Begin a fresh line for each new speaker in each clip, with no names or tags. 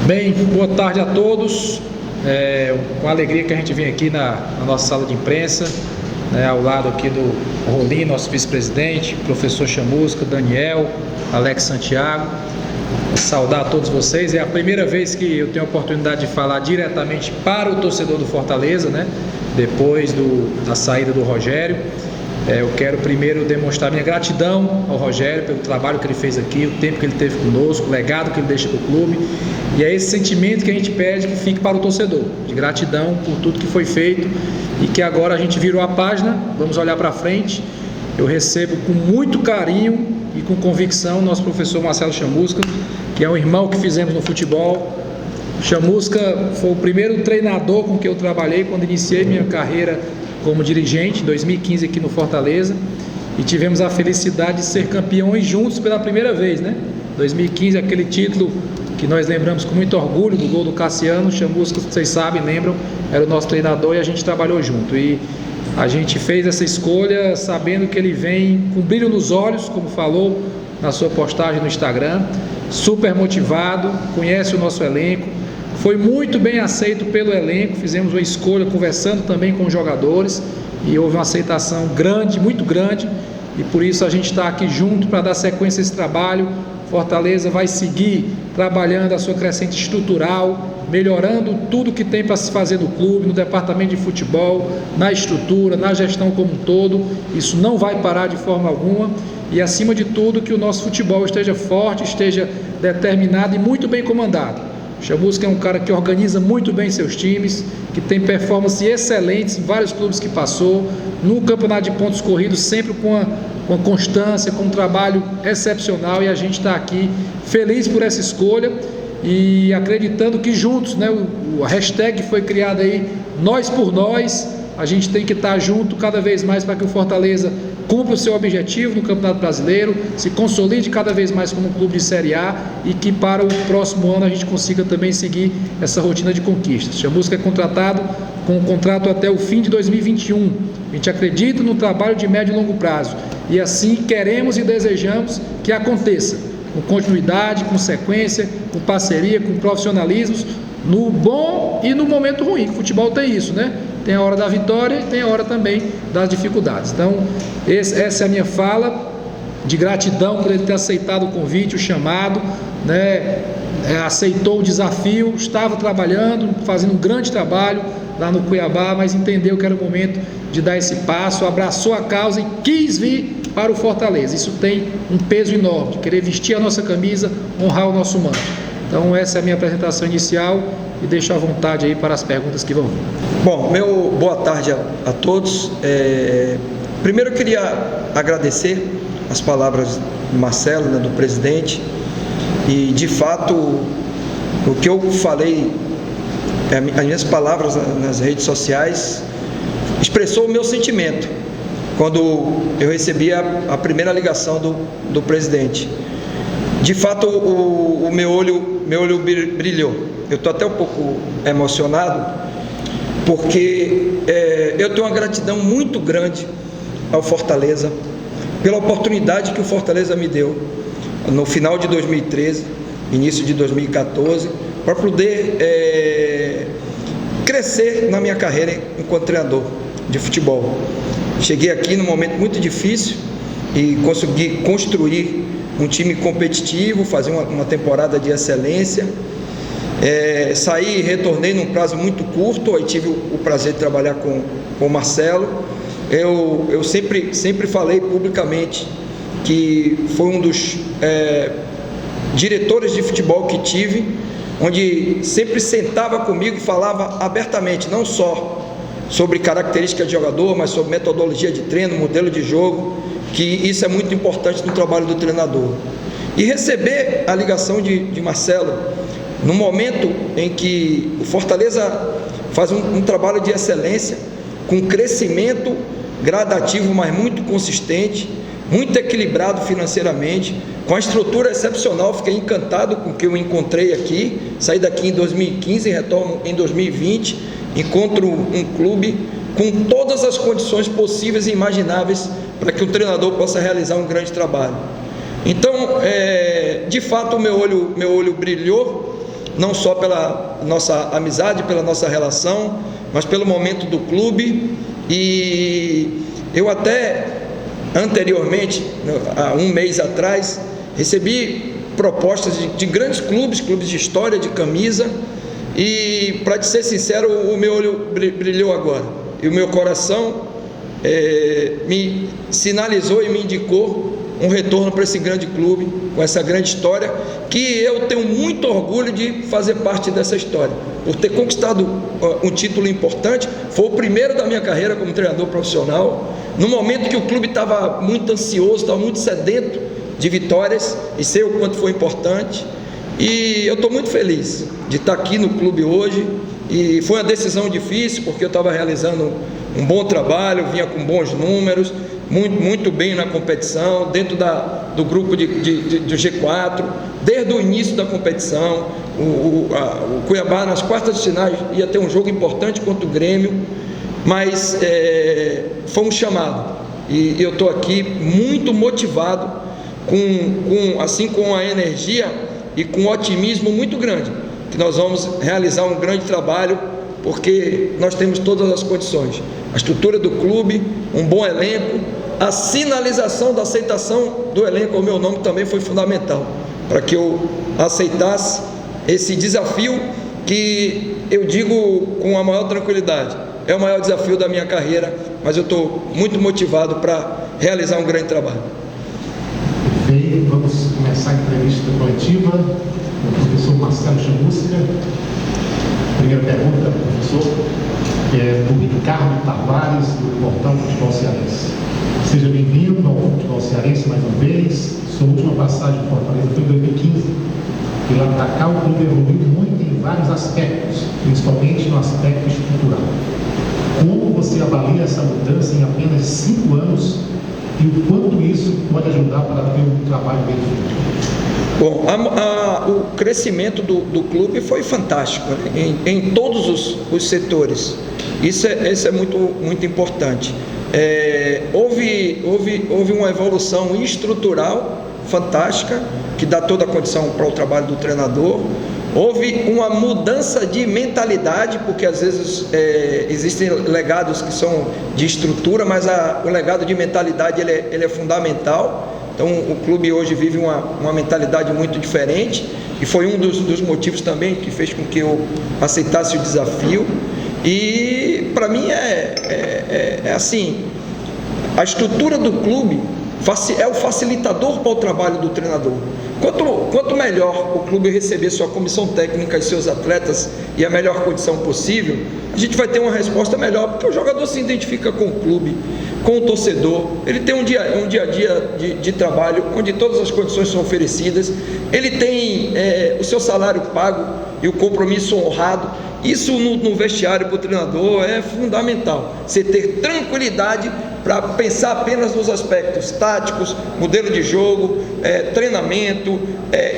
Bem, boa tarde a todos. Com alegria que a gente vem aqui na nossa sala de imprensa, ao lado aqui do Rolim, nosso vice-presidente, professor Chamusca, Daniel, Alex Santiago. Saudar a todos vocês. É a primeira vez que eu tenho a oportunidade de falar diretamente para o torcedor do Fortaleza, depois da saída do Rogério. Eu quero primeiro demonstrar minha gratidão ao Rogério pelo trabalho que ele fez aqui, o tempo que ele teve conosco, o legado que ele deixa para o clube. E é esse sentimento que a gente pede que fique para o torcedor, de gratidão por tudo que foi feito e que agora a gente virou a página, vamos olhar para frente. Eu recebo com muito carinho e com convicção o nosso professor Marcelo Chamusca, que é um irmão que fizemos no futebol. Chamusca foi o primeiro treinador com que eu trabalhei quando iniciei minha carreira como dirigente, em 2015 aqui no Fortaleza, e tivemos a felicidade de ser campeões juntos pela primeira vez, 2015, aquele título que nós lembramos com muito orgulho do gol do Cassiano. Chamusca, vocês sabem, lembram, era o nosso treinador e a gente trabalhou junto. E a gente fez essa escolha sabendo que ele vem com brilho nos olhos, como falou na sua postagem no Instagram, super motivado, conhece o nosso elenco, foi muito bem aceito pelo elenco. Fizemos uma escolha conversando também com os jogadores e houve uma aceitação grande, muito grande, e por isso a gente está aqui junto para dar sequência a esse trabalho. Fortaleza vai seguir trabalhando a sua crescente estrutural, melhorando tudo que tem para se fazer no clube, no departamento de futebol, na estrutura, na gestão como um todo. Isso não vai parar de forma alguma, e acima de tudo que o nosso futebol esteja forte, esteja determinado e muito bem comandado. O Chamusca é um cara que organiza muito bem seus times, que tem performances excelentes em vários clubes que passou, no campeonato de pontos corridos sempre com uma constância, com um trabalho excepcional, e a gente está aqui feliz por essa escolha e acreditando que juntos, a hashtag foi criada aí, nós por nós, a gente tem que estar junto cada vez mais para que o Fortaleza cumpra o seu objetivo no Campeonato Brasileiro, se consolide cada vez mais como um clube de Série A e que para o próximo ano a gente consiga também seguir essa rotina de conquistas. Chamusca é contratado com um contrato até o fim de 2021. A gente acredita no trabalho de médio e longo prazo e assim queremos e desejamos que aconteça, com continuidade, com sequência, com parceria, com profissionalismo, no bom e no momento ruim, que o futebol tem isso, Tem a hora da vitória e tem a hora também das dificuldades. Então, essa é a minha fala de gratidão por ele ter aceitado o convite, o chamado, aceitou o desafio, estava trabalhando, fazendo um grande trabalho lá no Cuiabá, mas entendeu que era o momento de dar esse passo, abraçou a causa e quis vir para o Fortaleza. Isso tem um peso enorme, de querer vestir a nossa camisa, honrar o nosso manto. Então essa é a minha apresentação inicial e deixo à vontade aí para as perguntas que vão vir.
Bom, boa tarde a todos. Primeiro eu queria agradecer as palavras do Marcelo, do presidente, e de fato o que eu falei, as minhas palavras nas redes sociais expressou o meu sentimento quando eu recebi a primeira ligação do presidente. De fato o meu olho brilhou. Eu estou até um pouco emocionado porque eu tenho uma gratidão muito grande ao Fortaleza pela oportunidade que o Fortaleza me deu no final de 2013, início de 2014, para poder crescer na minha carreira enquanto treinador de futebol. Cheguei aqui num momento muito difícil e consegui construir um time competitivo, fazer uma temporada de excelência. Saí e retornei num prazo muito curto. Aí tive o prazer de trabalhar com o Marcelo. Eu sempre falei publicamente que foi um dos diretores de futebol que tive, onde sempre sentava comigo e falava abertamente, não só sobre características de jogador, mas sobre metodologia de treino, modelo de jogo, que isso é muito importante no trabalho do treinador. E receber a ligação de Marcelo no momento em que o Fortaleza faz um trabalho de excelência, com crescimento gradativo, mas muito consistente, muito equilibrado financeiramente, com a estrutura excepcional. Fiquei encantado com o que eu encontrei aqui. Saí daqui em 2015, retorno em 2020, encontro um clube com todas as condições possíveis e imagináveis para que o treinador possa realizar um grande trabalho. Então, de fato, o meu olho brilhou não só pela nossa amizade, pela nossa relação, mas pelo momento do clube. E eu até anteriormente, há um mês atrás, recebi propostas de grandes clubes de história, de camisa, e para te ser sincero, o meu olho brilhou agora, e o meu coração me sinalizou e me indicou um retorno para esse grande clube, com essa grande história, que eu tenho muito orgulho de fazer parte dessa história, por ter conquistado um título importante. Foi o primeiro da minha carreira como treinador profissional, no momento que o clube estava muito ansioso, estava muito sedento de vitórias, e sei o quanto foi importante, e eu estou muito feliz de estar aqui no clube hoje. E foi uma decisão difícil, porque eu estava realizando um bom trabalho, vinha com bons números, muito bem na competição, dentro do grupo do G4, desde o início da competição. O Cuiabá nas quartas de finais ia ter um jogo importante contra o Grêmio, mas fomos chamados, e eu estou aqui muito motivado, com a energia e com um otimismo muito grande, que nós vamos realizar um grande trabalho, porque nós temos todas as condições, a estrutura do clube, um bom elenco. A sinalização da aceitação do elenco ao meu nome também foi fundamental, para que eu aceitasse esse desafio, que eu digo com a maior tranquilidade, é o maior desafio da minha carreira, mas eu estou muito motivado para realizar um grande trabalho.
Bem, vamos começar a entrevista coletiva com o professor Marcelo Chamusca. Primeira pergunta, professor, é do Ricardo Tavares, do portal Futebol Cearense. Seja bem-vindo ao Futebol Cearense mais uma vez. Sua última passagem em Fortaleza foi em 2015. E lá para cá o clube evoluiu muito em vários aspectos, principalmente no aspecto estrutural. Como você avalia essa mudança em apenas 5 anos e o quanto isso pode ajudar para ter um trabalho bem feito?
Bom, o crescimento do clube foi fantástico, né? em todos os setores. Isso é muito importante. Houve uma evolução estrutural fantástica, que dá toda a condição para o trabalho do treinador. Houve uma mudança de mentalidade, porque às vezes existem legados que são de estrutura, mas o legado de mentalidade ele é fundamental. Então o clube hoje vive uma mentalidade muito diferente, e foi um dos motivos também que fez com que eu aceitasse o desafio. E para mim é assim, a estrutura do clube é o facilitador para o trabalho do treinador. Quanto melhor o clube receber sua comissão técnica e seus atletas, e a melhor condição possível, a gente vai ter uma resposta melhor, porque o jogador se identifica com o clube, com o torcedor, ele tem um dia a dia de trabalho, onde todas as condições são oferecidas, ele tem o seu salário pago e o compromisso honrado. Isso no vestiário para o treinador é fundamental, você ter tranquilidade para pensar apenas nos aspectos táticos, modelo de jogo, treinamento,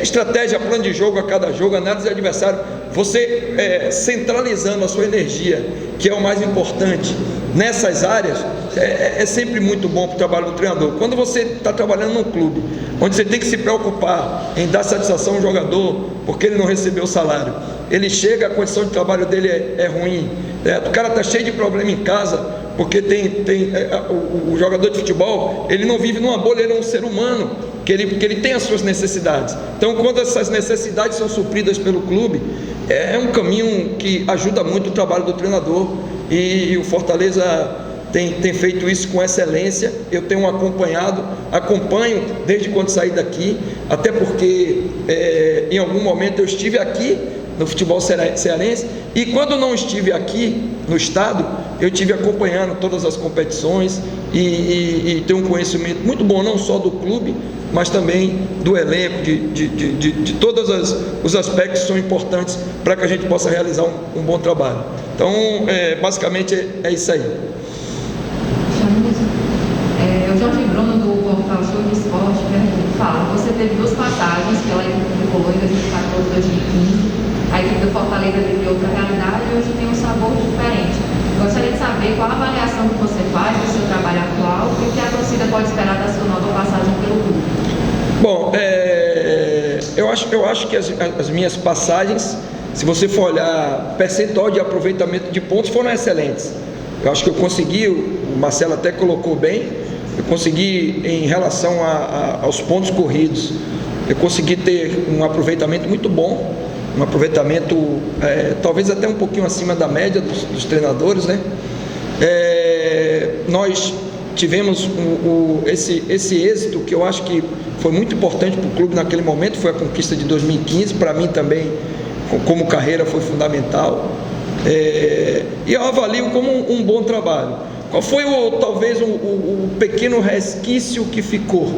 estratégia, plano de jogo a cada jogo, análise de adversário. Você centralizando a sua energia, que é o mais importante, nessas áreas, é sempre muito bom para o trabalho do treinador. Quando você está trabalhando num clube, onde você tem que se preocupar em dar satisfação ao jogador, porque ele não recebeu o salário, ele chega, a condição de trabalho dele é ruim, o cara está cheio de problema em casa, porque o jogador de futebol, ele não vive numa bolha, ele é um ser humano, que ele tem as suas necessidades. Então, quando essas necessidades são supridas pelo clube, é um caminho que ajuda muito o trabalho do treinador, e o Fortaleza tem feito isso com excelência. Eu tenho acompanho desde quando saí daqui, até porque em algum momento eu estive aqui no futebol cearense, e quando não estive aqui no estado, eu estive acompanhando todas as competições, e tenho um conhecimento muito bom, não só do clube, mas também do elenco, de todos os aspectos que são importantes para que a gente possa realizar um bom trabalho. Então, basicamente é isso aí.
O Jorge Bruno, do portal Show de Esporte, fala: você teve 2 passagens pela equipe do Colô em 2014 e 2015. A equipe do Fortaleza viveu outra realidade e hoje tem um sabor diferente. Gostaria de saber qual a avaliação que você faz do seu trabalho atual e o que a torcida pode esperar da sua nova passagem pelo clube.
Bom, eu acho que as minhas passagens se você for olhar percentual de aproveitamento de pontos, foram excelentes. Eu acho que eu consegui, o Marcelo até colocou bem, eu consegui em relação aos pontos corridos, eu consegui ter um aproveitamento muito bom, um aproveitamento talvez até um pouquinho acima da média dos treinadores, né? Nós tivemos esse êxito que eu acho que foi muito importante para o clube naquele momento, foi a conquista de 2015, para mim também, como carreira, foi fundamental, e eu avalio como um bom trabalho. Qual foi talvez o pequeno resquício que ficou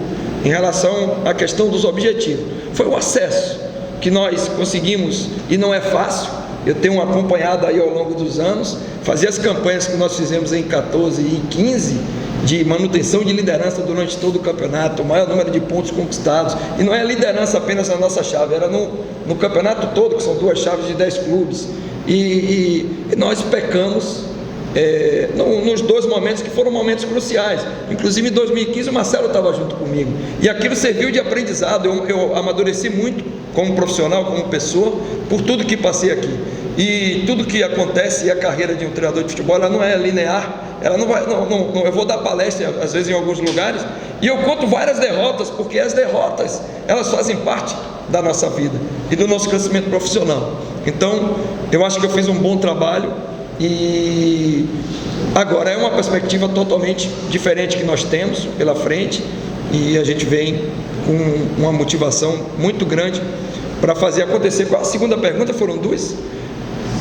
em relação à questão dos objetivos? Foi o acesso, que nós conseguimos, e não é fácil. Eu tenho acompanhado aí ao longo dos anos, fazer as campanhas que nós fizemos em 14 e 15, de manutenção de liderança durante todo o campeonato, o maior número de pontos conquistados, e não é liderança apenas na nossa chave, era no campeonato todo, que são 2 chaves de 10 clubes, e nós pecamos nos 2 momentos que foram momentos cruciais. Inclusive em 2015 o Marcelo estava junto comigo, e aquilo serviu de aprendizado. Eu amadureci muito como profissional, como pessoa, por tudo que passei aqui, e tudo que acontece, e a carreira de um treinador de futebol, ela não é linear, ela não vai, eu vou dar palestra às vezes em alguns lugares, e eu conto várias derrotas, porque as derrotas, elas fazem parte da nossa vida e do nosso crescimento profissional. Então eu acho que eu fiz um bom trabalho, e agora é uma perspectiva totalmente diferente que nós temos pela frente, e a gente vem com uma motivação muito grande para fazer acontecer. Qual a segunda pergunta? Foram 2?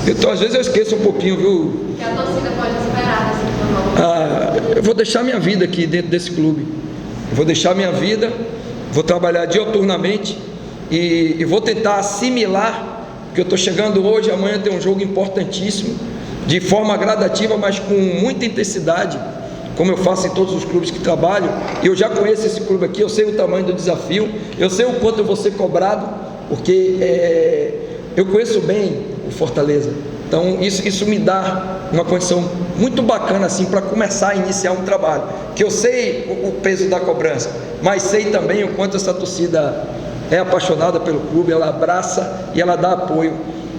Então, às vezes eu esqueço um pouquinho, viu?
O que a torcida pode esperar dessa forma?
Eu vou deixar minha vida aqui dentro desse clube. Eu vou deixar minha vida, vou trabalhar dioturnamente e vou tentar assimilar, porque eu estou chegando hoje, amanhã tem um jogo importantíssimo, de forma gradativa, mas com muita intensidade, como eu faço em todos os clubes que trabalho. Eu já conheço esse clube aqui, eu sei o tamanho do desafio, eu sei o quanto eu vou ser cobrado, porque eu conheço bem o Fortaleza. Então isso me dá uma condição muito bacana assim para começar a iniciar um trabalho, que eu sei o peso da cobrança, mas sei também o quanto essa torcida é apaixonada pelo clube, ela abraça e ela dá apoio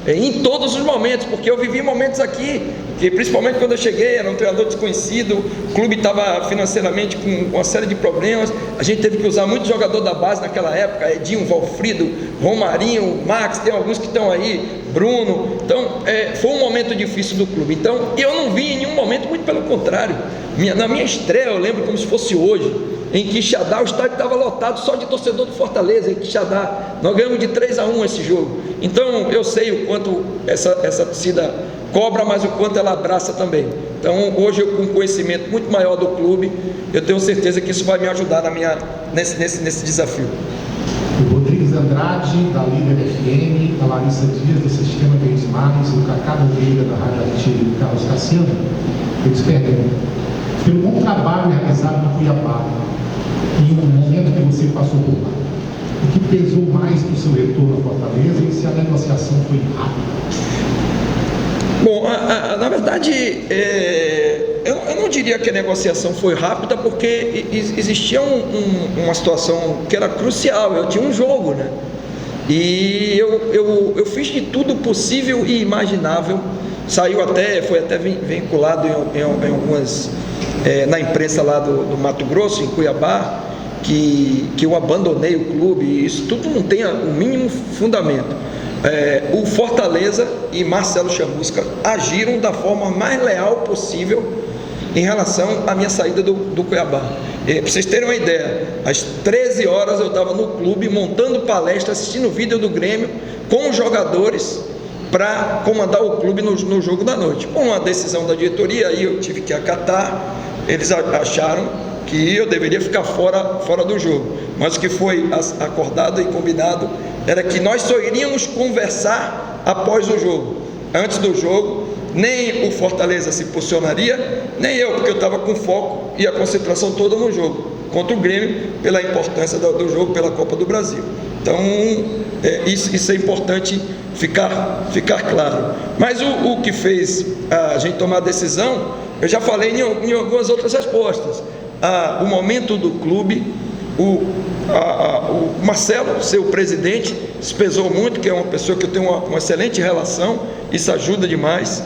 em todos os momentos, porque eu vivi momentos aqui, que principalmente quando eu cheguei, era um treinador desconhecido, o clube estava financeiramente com uma série de problemas, a gente teve que usar muito jogador da base naquela época, Edinho, Valfrido, Romarinho, Max, tem alguns que estão aí, Bruno. Então foi um momento difícil do clube. Então eu não vi em nenhum momento, muito pelo contrário, na minha estreia, eu lembro como se fosse hoje, em Quixadá, o estádio estava lotado só de torcedor do Fortaleza, em Quixadá. Nós ganhamos de 3-1 esse jogo. Então eu sei o quanto essa torcida cobra, mas o quanto ela abraça também. Então hoje, eu com conhecimento muito maior do clube, eu tenho certeza que isso vai me ajudar nesse desafio.
O Rodrigues Andrade, da Líder FM, a Larissa Dias, do Sistema Verdes Mares, o Cacá Nogueira, da Rádio Artilha, e o Carlos Cassiano, eles perguntam: pelo bom trabalho realizado no Cuiabá, em um momento que você passou por lá, o que pesou mais para o seu retorno à Fortaleza, e se a negociação foi rápida?
Bom, na verdade, eu não diria que a negociação foi rápida, porque existia uma situação que era crucial. Eu tinha um jogo, né? E eu fiz de tudo possível e imaginável. Foi até vinculado em algumas na imprensa lá do Mato Grosso, em Cuiabá, que eu abandonei o clube. Isso tudo não tem o mínimo fundamento. O Fortaleza e Marcelo Chamusca agiram da forma mais leal possível em relação à minha saída do Cuiabá. Para vocês terem uma ideia, às 13 horas eu estava no clube montando palestra, assistindo o vídeo do Grêmio com os jogadores para comandar o clube no jogo da noite. Com uma decisão da diretoria, aí eu tive que acatar. Eles acharam que eu deveria ficar fora do jogo, mas o que foi acordado e combinado era que nós só iríamos conversar após o jogo. Antes do jogo, nem o Fortaleza se posicionaria, nem eu, porque eu estava com foco e a concentração toda no jogo contra o Grêmio, pela importância do jogo pela Copa do Brasil. Então isso é importante ficar claro. Mas o que fez a gente tomar a decisão, eu já falei em algumas outras respostas. O momento do clube, o Marcelo, seu presidente, se pesou muito, que é uma pessoa que eu tenho uma excelente relação, isso ajuda demais.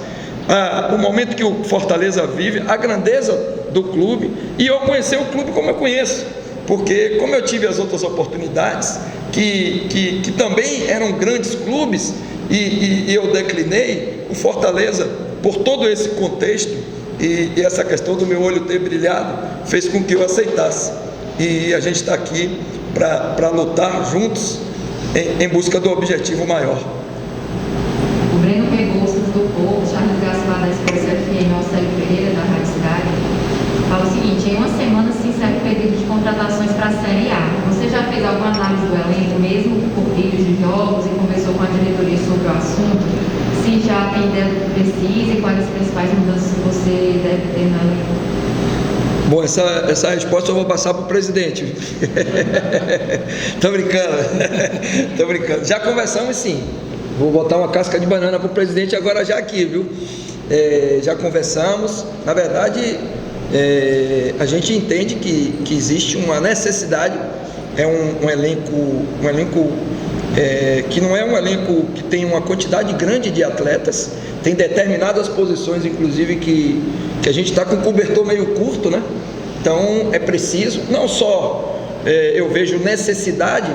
O momento que o Fortaleza vive, a grandeza do clube, e eu conhecer o clube como eu conheço, porque como eu tive as outras oportunidades, que também eram grandes clubes, e eu declinei, o Fortaleza, por todo esse contexto, e essa questão do meu olho ter brilhado, fez com que eu aceitasse, e a gente está aqui para lutar juntos em busca do objetivo maior.
O Breno Rebouças do Povo, Charles Gaspar da Esposa FM, Marcelo Pereira da Rádio Cidade, fala o seguinte: em uma semana se encerra o período de contratações para a Série A. Você já fez alguma análise do elenco, mesmo por vídeos de jogos, e conversou com a diretoria sobre o assunto? Se já tem ideia precisa e quais as principais mudanças que você deve ter no elenco?
Bom, essa resposta eu vou passar para o presidente. Tô brincando. Já conversamos, sim. Vou botar uma casca de banana para o presidente agora já aqui, viu? Já conversamos. Na verdade, a gente entende que existe uma necessidade. É um elenco que não é um elenco que tem uma quantidade grande de atletas. Tem determinadas posições, inclusive, que a gente está com o cobertor meio curto, né? Então é preciso, não só eu vejo necessidade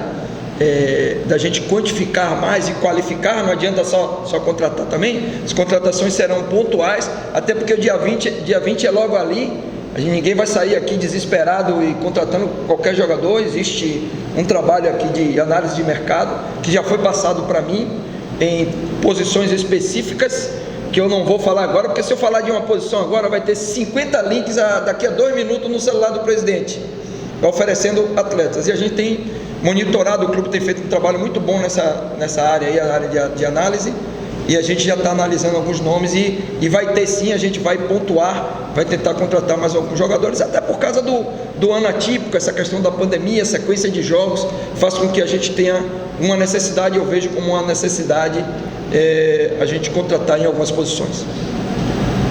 da gente quantificar mais e qualificar, não adianta só contratar também, as contratações serão pontuais, até porque o dia 20 é logo ali, ninguém vai sair aqui desesperado e contratando qualquer jogador. Existe um trabalho aqui de análise de mercado, que já foi passado para mim, em posições específicas, que eu não vou falar agora, porque se eu falar de uma posição agora, vai ter 50 links daqui a 2 minutos no celular do presidente, oferecendo atletas, e a gente tem monitorado, o clube tem feito um trabalho muito bom nessa área aí, a área de análise, e a gente já está analisando alguns nomes, e vai ter sim, a gente vai pontuar, vai tentar contratar mais alguns jogadores, até por causa do ano atípico, essa questão da pandemia, sequência de jogos, faz com que a gente tenha uma necessidade, eu vejo como uma necessidade a gente contratar em algumas posições.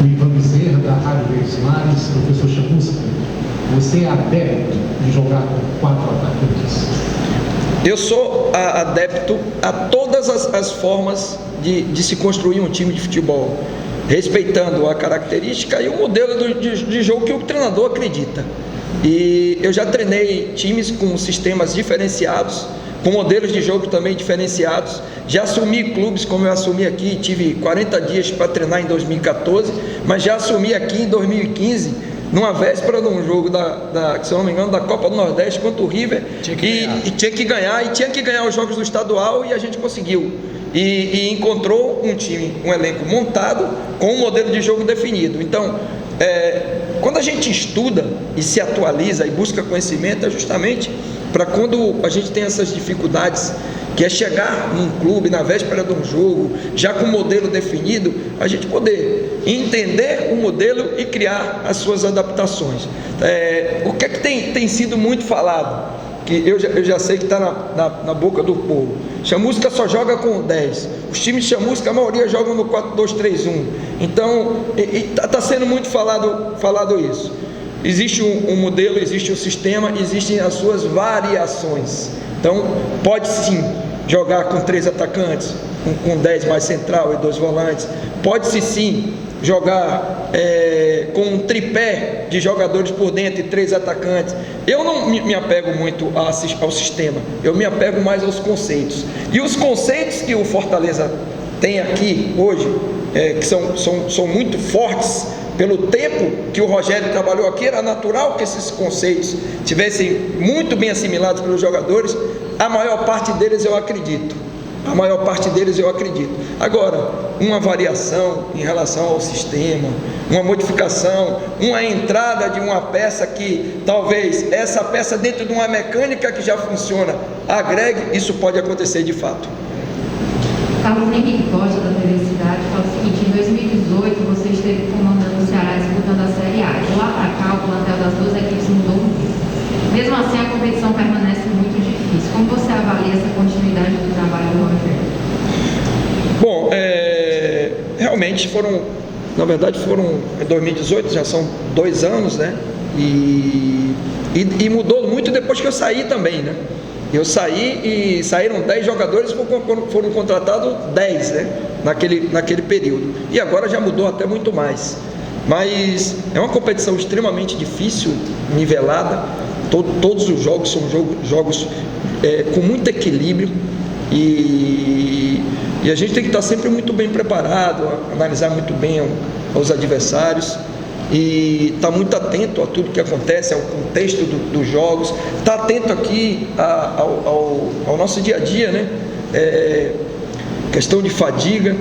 O Ivan Bezerra, da Rádio Verdes Mares, professor Chamusca, você é adepto de jogar com 4 atacantes?
Eu sou adepto a todas as formas de se construir um time de futebol, respeitando a característica e o modelo de jogo que o treinador acredita. E eu já treinei times com sistemas diferenciados, com modelos de jogo também diferenciados. Já assumi clubes, como eu assumi aqui, tive 40 dias para treinar em 2014, mas já assumi aqui em 2015, numa véspera de um jogo se eu não me engano, da Copa do Nordeste contra o River, e tinha que ganhar os jogos do estadual, e a gente conseguiu. E encontrou um time, um elenco montado, com um modelo de jogo definido. Então, quando a gente estuda e se atualiza e busca conhecimento, é justamente para quando a gente tem essas dificuldades, que é chegar num clube na véspera de um jogo, já com o modelo definido, a gente poder entender o modelo e criar as suas adaptações. O que é que tem sido muito falado, que eu já sei que está na boca do povo: Chamusca só joga com 10, os times de Chamusca, a maioria jogam no 4-2-3-1, então está sendo muito falado isso. Existe um modelo, existe um sistema, existem as suas variações. Então pode sim jogar com 3 atacantes, com 10 mais central e 2 volantes, pode-se sim jogar com um tripé de jogadores por dentro e 3 atacantes. Eu não me apego muito ao sistema, eu me apego mais aos conceitos. E os conceitos que o Fortaleza tem aqui hoje, que são muito fortes, pelo tempo que o Rogério trabalhou aqui, era natural que esses conceitos tivessem muito bem assimilados pelos jogadores. A maior parte deles eu acredito. Agora, uma variação em relação ao sistema, uma modificação, uma entrada de uma peça que talvez essa peça dentro de uma mecânica que já funciona agregue, isso pode acontecer de fato.
Carlos Henrique Costa, da TV Cidade, fala o seguinte: em 2018 você esteve comandando o Ceará disputando a Série A. De lá para cá, o plantel das duas equipes mudou muito. Mesmo assim, a competição permanece muito difícil. Como você avalia essa continuidade do trabalho do Rogério?
Bom, realmente foram em 2018, já são 2 anos, né? E mudou muito muito depois que eu saí também, né? Eu saí e saíram 10 jogadores, foram contratados 10, né? Naquele período. E agora já mudou até muito mais. Mas é uma competição extremamente difícil, nivelada. Todos os jogos são jogos com muito equilíbrio. E a gente tem que estar sempre muito bem preparado, analisar muito bem os adversários e estar muito atento a tudo que acontece, ao contexto dos jogos, estar atento aqui ao nosso dia a dia, né? Questão de fadiga,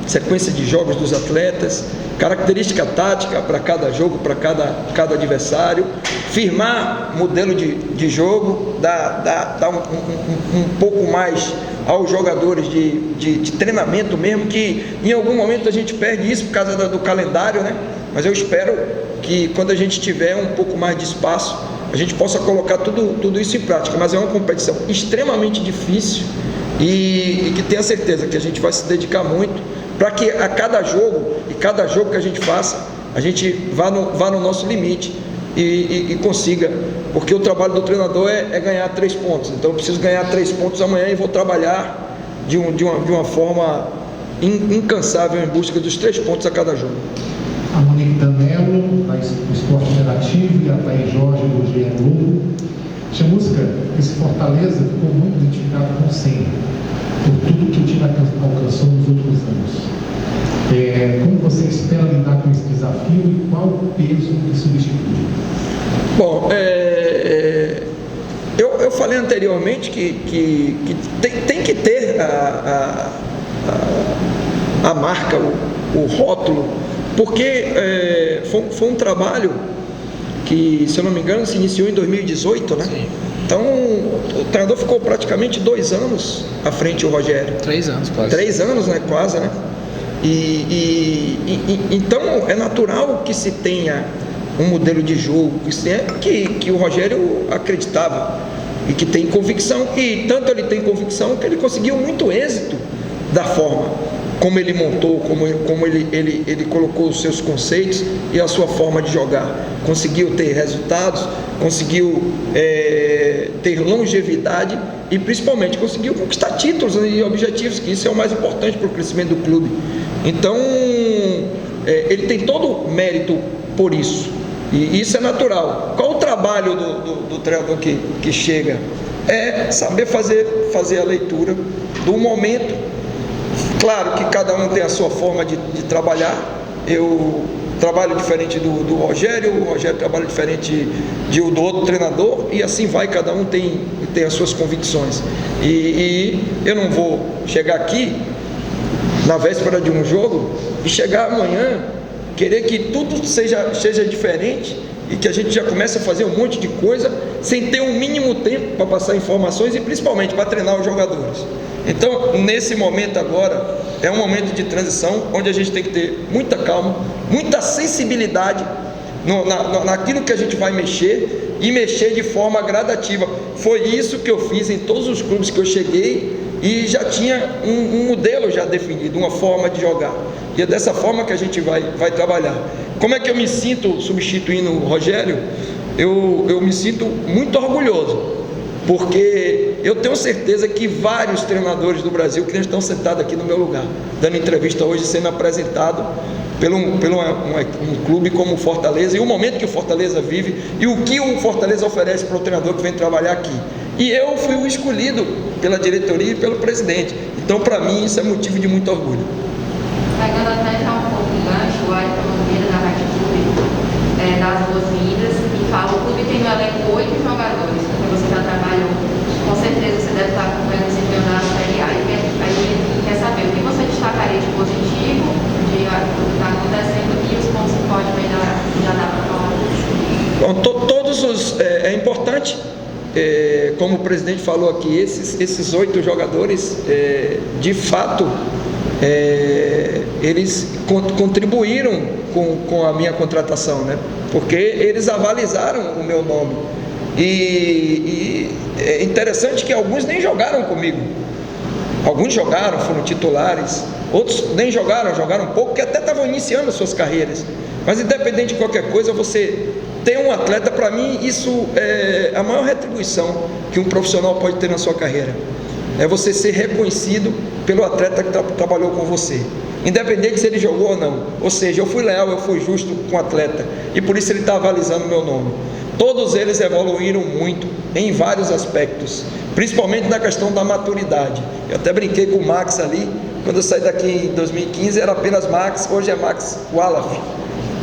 sequência de jogos dos atletas, característica tática para cada jogo, para cada adversário, firmar modelo de jogo, dar um pouco mais aos jogadores de treinamento mesmo, que em algum momento a gente perde isso por causa do calendário, né? Mas eu espero que quando a gente tiver um pouco mais de espaço, a gente possa colocar tudo isso em prática. Mas é uma competição extremamente difícil e que tenha certeza que a gente vai se dedicar muito para que a cada jogo e cada jogo que a gente faça, a gente vá no nosso limite e consiga, porque o trabalho do treinador é ganhar 3 pontos. Então eu preciso ganhar 3 pontos amanhã e vou trabalhar de uma forma incansável em busca dos 3 pontos a cada jogo.
A Monique Danello, do Esporte Interativo, e a Thaís Jorge, do GE Globo. Chamusca, esse Fortaleza ficou muito identificado com o SEM, por tudo que o time alcançou nos últimos anos. Como você espera lidar com esse desafio e qual o peso que substitui? Bom,
eu falei anteriormente que tem que ter a marca, o rótulo, porque foi um trabalho que, se eu não me engano, se iniciou em 2018, né? Sim. Então, o treinador ficou praticamente 2 anos à frente do Rogério.
3 anos, quase.
3 anos, né? Quase, né? Então, é natural que se tenha um modelo de jogo que o Rogério acreditava e que tem convicção, e tanto ele tem convicção que ele conseguiu muito êxito da forma como ele montou, como ele colocou os seus conceitos e a sua forma de jogar. Conseguiu ter resultados, conseguiu ter longevidade e principalmente conseguiu conquistar títulos e objetivos, que isso é o mais importante para o crescimento do clube. Então, ele tem todo o mérito por isso, e isso é natural. Qual o trabalho do treinador que chega? É saber fazer a leitura do momento. Claro que cada um tem a sua forma de trabalhar. Eu trabalho diferente do Rogério, o Rogério trabalha diferente do outro treinador, e assim vai, cada um tem as suas convicções. E eu não vou chegar aqui na véspera de um jogo e chegar amanhã querer que tudo seja diferente e que a gente já comece a fazer um monte de coisa sem ter um mínimo tempo para passar informações e principalmente para treinar os jogadores. Então, nesse momento agora, é um momento de transição onde a gente tem que ter muita calma, muita sensibilidade naquilo que a gente vai mexer, e mexer de forma gradativa. Foi isso que eu fiz em todos os clubes que eu cheguei, e já tinha um modelo já definido, uma forma de jogar, e é dessa forma que a gente vai trabalhar. Como é que eu me sinto substituindo o Rogério? Eu me sinto muito orgulhoso, porque eu tenho certeza que vários treinadores do Brasil que estão sentados aqui no meu lugar, dando entrevista hoje, sendo apresentado pelo um clube como o Fortaleza, e o momento que o Fortaleza vive, e o que o Fortaleza oferece para o treinador que vem trabalhar aqui. E eu fui o escolhido pela diretoria e pelo presidente. Então, para mim, isso é motivo de muito orgulho.
Pegando até já um pouco o gancho, o Ayrton Nogueira da Rádio Clube dá as boas-vindas e fala: o clube tem no elenco 8 jogadores, porque você já trabalhou, com certeza você deve estar acompanhando esse campeonato da Série A, e quer saber o que você destacaria de positivo, de o que está acontecendo e os pontos que pode melhorar. Já dá para falar disso?
Bom, é importante, como o presidente falou aqui, esses 8 jogadores, de fato, eles contribuíram com a minha contratação, né? Porque eles avalizaram o meu nome, e é interessante que alguns nem jogaram comigo. Alguns jogaram, foram titulares, outros nem jogaram pouco, que até estavam iniciando suas carreiras. Mas independente de qualquer coisa, você ter um atleta, para mim, isso é a maior retribuição que um profissional pode ter na sua carreira. É você ser reconhecido pelo atleta que trabalhou com você, independente se ele jogou ou não. Ou seja, eu fui leal, eu fui justo com o atleta, e por isso ele está avalizando o meu nome. Todos eles evoluíram muito em vários aspectos, principalmente na questão da maturidade. Eu até brinquei com o Max ali, quando eu saí daqui em 2015 era apenas Max, hoje é Max Wallaf.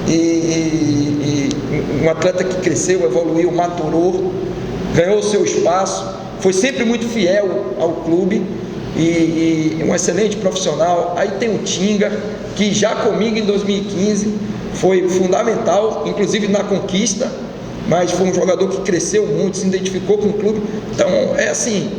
E um atleta que cresceu, evoluiu, maturou, ganhou o seu espaço, foi sempre muito fiel ao clube e um excelente profissional. Aí tem o Tinga, que já comigo em 2015 foi fundamental, inclusive na conquista, mas foi um jogador que cresceu muito, se identificou com o clube. Então é assim,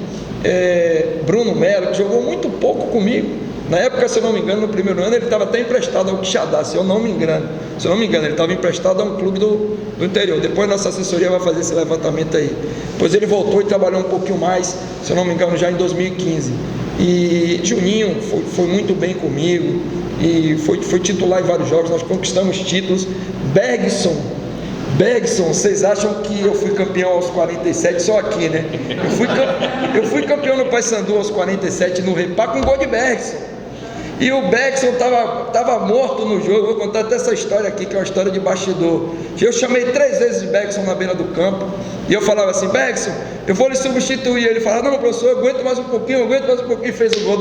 Bruno Melo, que jogou muito pouco comigo. Na época, se eu não me engano, no primeiro ano ele estava até emprestado ao Quixadá, se eu não me engano, ele estava emprestado a um clube do interior. Depois nossa assessoria vai fazer esse levantamento aí. Depois ele voltou e trabalhou um pouquinho mais, se eu não me engano, já em 2015. E Juninho foi muito bem comigo e foi titular em vários jogos, nós conquistamos títulos. Bergson, vocês acham que eu fui campeão aos 47 só aqui, né? Eu fui campeão no Paysandu aos 47 no Repá com gol de Bergson. E o Bergson estava morto no jogo. Vou contar até essa história aqui, que é uma história de bastidor. Eu chamei 3 vezes o Bergson na beira do campo e eu falava assim: Bergson, eu vou lhe substituir. Ele falava: não, professor, eu aguento mais um pouquinho. E fez o gol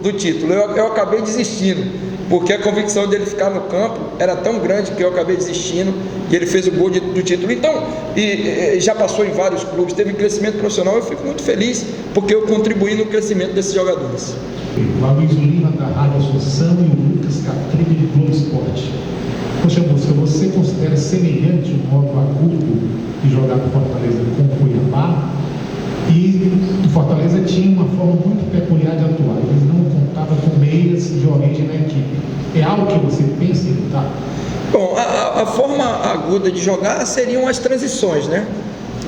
do título. Eu acabei desistindo, porque a convicção dele ficar no campo era tão grande que eu acabei desistindo, e ele fez o gol do título. Então, já passou em vários clubes, teve crescimento profissional. Eu fico muito feliz porque eu contribuí no crescimento desses jogadores.
O Aloysio Lima, da Rádio Assunção, e o Lucas Catrini, do Globo Esporte. Poxa, Busca, você considera semelhante o modo agudo de jogar do Fortaleza com o Cuiabá? E o Fortaleza tinha uma forma muito peculiar de atuar. Eles não contavam com meias de origem na equipe. É algo que você pensa em lutar?
Bom, a forma aguda de jogar seriam as transições, né?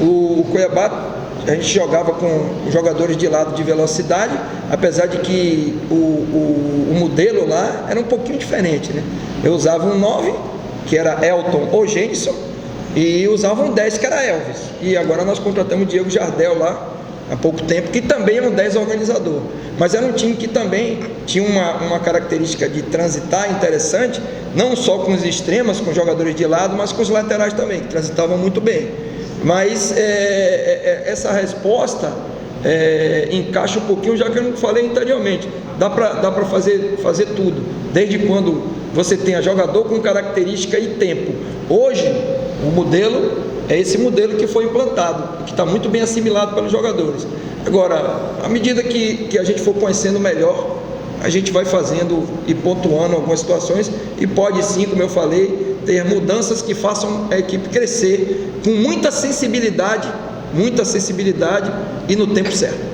O Cuiabá, a gente jogava com jogadores de lado de velocidade, apesar de que o modelo lá era um pouquinho diferente, né? Eu usava um 9, que era Elton ou Gênison, e usava um 10, que era Elvis. E agora nós contratamos o Diego Jardel lá, há pouco tempo, que também é um 10 organizador. Mas era um time que também tinha uma característica de transitar interessante, não só com os extremos, com os jogadores de lado, mas com os laterais também, que transitavam muito bem. Mas essa resposta encaixa um pouquinho, já que eu não falei anteriormente. Dá para fazer tudo, desde quando você tenha jogador com característica e tempo. Hoje, o modelo é esse modelo que foi implantado, que está muito bem assimilado pelos jogadores. Agora, à medida que a gente for conhecendo melhor, a gente vai fazendo e pontuando algumas situações, e pode sim, como eu falei, ter mudanças que façam a equipe crescer com muita sensibilidade e no tempo certo.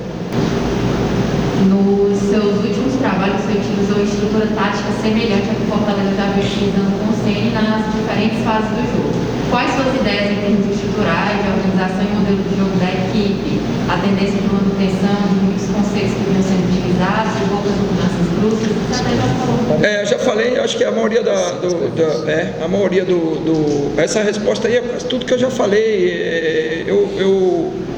Nos seus últimos trabalhos, você utilizou uma estrutura tática semelhante à que o Fortaleza já vem utilizando com o Ceni nas diferentes fases do jogo. Quais suas ideias em termos estruturais, de organização e modelo de jogo da equipe? A tendência de manutenção de muitos conceitos que vinham sendo utilizados, de poucas mudanças bruscas, você até já falou.
Eu já falei, acho que a maioria essa resposta aí é tudo que eu já falei.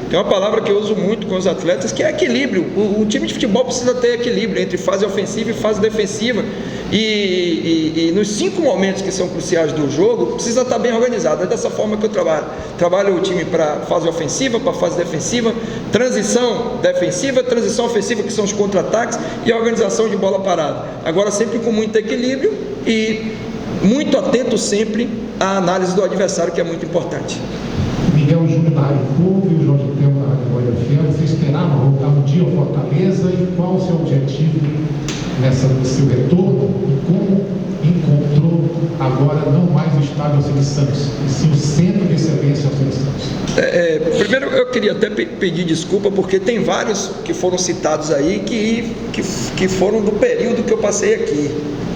Tem uma palavra que eu uso muito com os atletas, que é equilíbrio. O time de futebol precisa ter equilíbrio entre fase ofensiva e fase defensiva. E nos 5 momentos que são cruciais do jogo, precisa estar bem organizado. É dessa forma que eu trabalho. Trabalho o time para fase ofensiva, para fase defensiva, transição defensiva, transição ofensiva, que são os contra-ataques, e a organização de bola parada. Agora, sempre com muito equilíbrio e muito atento sempre à análise do adversário, que é muito importante.
Miguel Júnior da Rádio Povo e o Jorge Temo da Rádio Glória FM. Você esperava voltar um dia ao Fortaleza, e qual o seu objetivo no seu retorno, e como encontrou agora não mais o estádio Alcides Santos, e sim o centro de excelência Alcides Santos?
Primeiro eu queria até pedir desculpa, porque tem vários que foram citados aí que foram do período que eu passei aqui,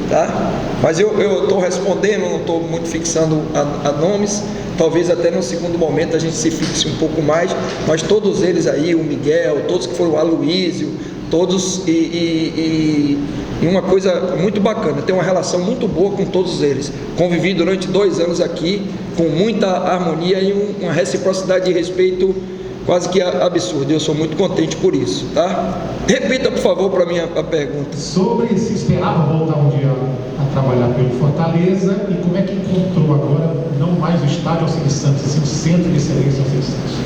tá? Mas eu estou respondendo, não estou muito fixando a nomes. Talvez até no segundo momento a gente se fixe um pouco mais, mas todos eles aí, o Miguel, todos que foram o Aloysio, todos, e E uma coisa muito bacana, tenho uma relação muito boa com todos eles. Convivi durante 2 anos aqui com muita harmonia e uma reciprocidade de respeito quase que absurda. Eu sou muito contente por isso, tá? Repita, por favor, para mim a pergunta.
Sobre se esperava voltar um dia a trabalhar pelo Fortaleza e como é que encontrou agora, não mais o estádio Alcides Santos, assim, o centro de excelência Alcides Santos.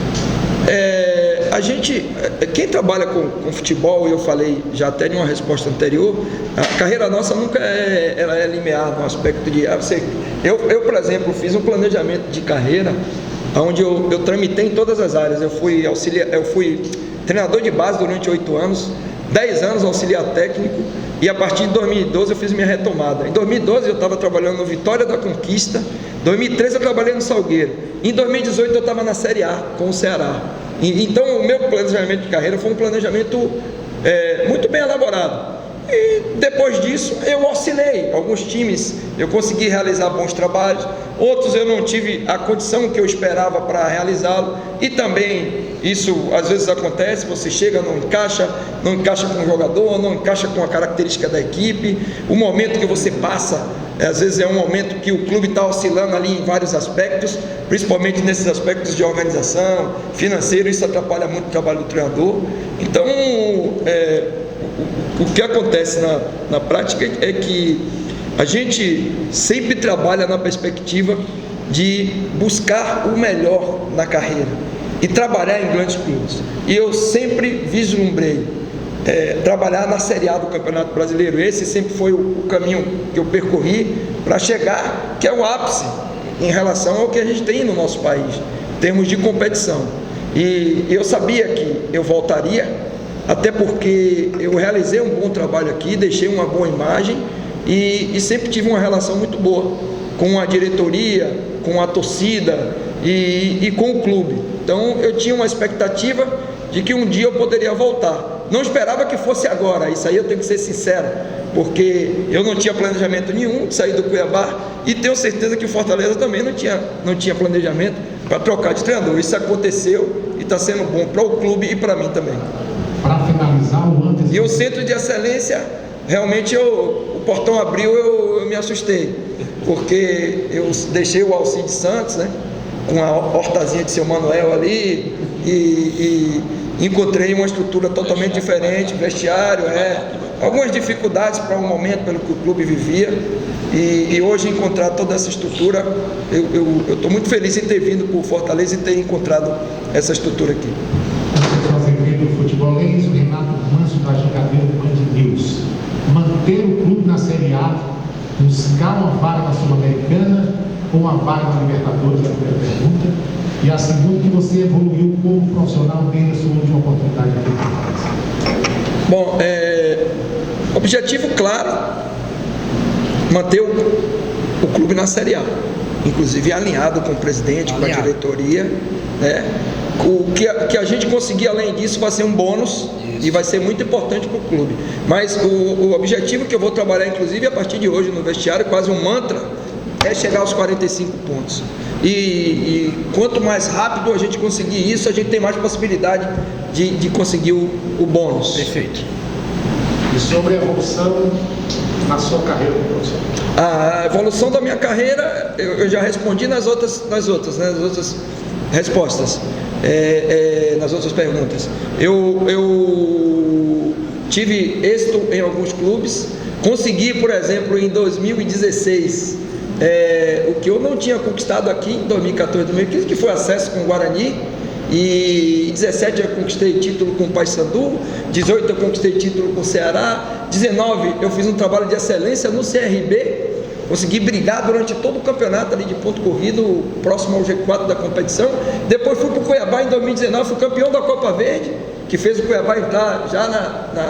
A gente, quem trabalha com futebol, eu falei já até em uma resposta anterior, a carreira nossa nunca ela é linear no aspecto de... Eu, por exemplo, fiz um planejamento de carreira onde eu tramitei em todas as áreas. Eu fui treinador de base durante 8 anos, 10 anos auxiliar técnico, e a partir de 2012 eu fiz minha retomada. Em 2012 eu estava trabalhando no Vitória da Conquista, em 2013 eu trabalhei no Salgueiro, em 2018 eu estava na Série A com o Ceará. Então o meu planejamento de carreira foi um planejamento muito bem elaborado. E depois disso eu oscilei. Alguns times eu consegui realizar bons trabalhos, outros eu não tive a condição que eu esperava para realizá-lo. E também isso às vezes acontece, você chega, não encaixa com o jogador, não encaixa com a característica da equipe. O momento que você passa, às vezes é um momento que o clube está oscilando ali em vários aspectos, principalmente nesses aspectos de organização, financeiro. Isso atrapalha muito o trabalho do treinador. Então o que acontece na prática é que a gente sempre trabalha na perspectiva de buscar o melhor na carreira e trabalhar em grandes clubes. E eu sempre vislumbrei trabalhar na Série A do Campeonato Brasileiro. Esse sempre foi o caminho que eu percorri para chegar, que é o ápice em relação ao que a gente tem no nosso país, em termos de competição. E eu sabia que eu voltaria, até porque eu realizei um bom trabalho aqui, deixei uma boa imagem e sempre tive uma relação muito boa com a diretoria, com a torcida e com o clube. Então eu tinha uma expectativa de que um dia eu poderia voltar. Não esperava que fosse agora, isso aí eu tenho que ser sincero, porque eu não tinha planejamento nenhum de sair do Cuiabá e tenho certeza que o Fortaleza também não tinha planejamento para trocar de treinador. Isso aconteceu e está sendo bom para o clube e para mim também.
Para finalizar, o antes...
E o centro de excelência, realmente o portão abriu, eu me assustei, porque eu deixei o Alcides Santos, né, com a hortazinha de seu Manuel ali, e encontrei uma estrutura totalmente diferente, vestiário, algumas dificuldades para o momento pelo que o clube vivia, e hoje encontrar toda essa estrutura, eu estou muito feliz em ter vindo para o Fortaleza e ter encontrado essa estrutura aqui.
Do futebolês, o Renato Manso da Jogadeira do Band News. Manter o clube na Série A, buscar uma vaga na Sul-Americana ou uma vaga na Libertadores, é a primeira pergunta. E a segunda, que você evoluiu como profissional desde a sua última oportunidade aqui no Fortaleza.
Bom, objetivo claro, manter o clube na Série A, inclusive alinhado com o presidente, com a diretoria, né? O que a gente conseguir além disso vai ser um bônus. Isso. E vai ser muito importante para o clube. Mas o objetivo que eu vou trabalhar, inclusive a partir de hoje no vestiário, quase um mantra, é chegar aos 45 pontos. E quanto mais rápido a gente conseguir isso, a gente tem mais possibilidade de conseguir o bônus.
Perfeito.
E sobre a evolução na sua carreira como profissional?
A evolução da minha carreira, eu já respondi nas outras respostas. Nas outras perguntas, eu tive êxito em alguns clubes, consegui, por exemplo, em 2016 o que eu não tinha conquistado aqui em 2014, 2015, que foi acesso com o Guarani, e em 17 eu conquistei título com o Paysandu, 18 eu conquistei título com o Ceará, 19 eu fiz um trabalho de excelência no CRB, consegui brigar durante todo o campeonato ali de ponto corrido, próximo ao G4 da competição. Depois fui para o Cuiabá em 2019, fui campeão da Copa Verde, que fez o Cuiabá entrar já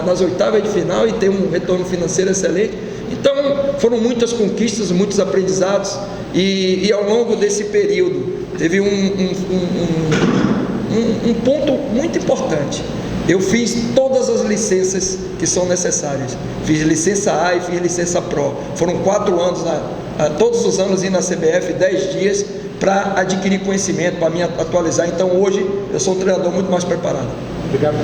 nas oitavas de final e ter um retorno financeiro excelente. Então foram muitas conquistas, muitos aprendizados, e ao longo desse período teve um ponto muito importante. Eu fiz todas as licenças que são necessárias. Fiz licença A e fiz licença Pro. Foram 4 anos, todos os anos indo na CBF, 10 dias, para adquirir conhecimento, para me atualizar. Então hoje eu sou um treinador muito mais preparado.
Obrigado.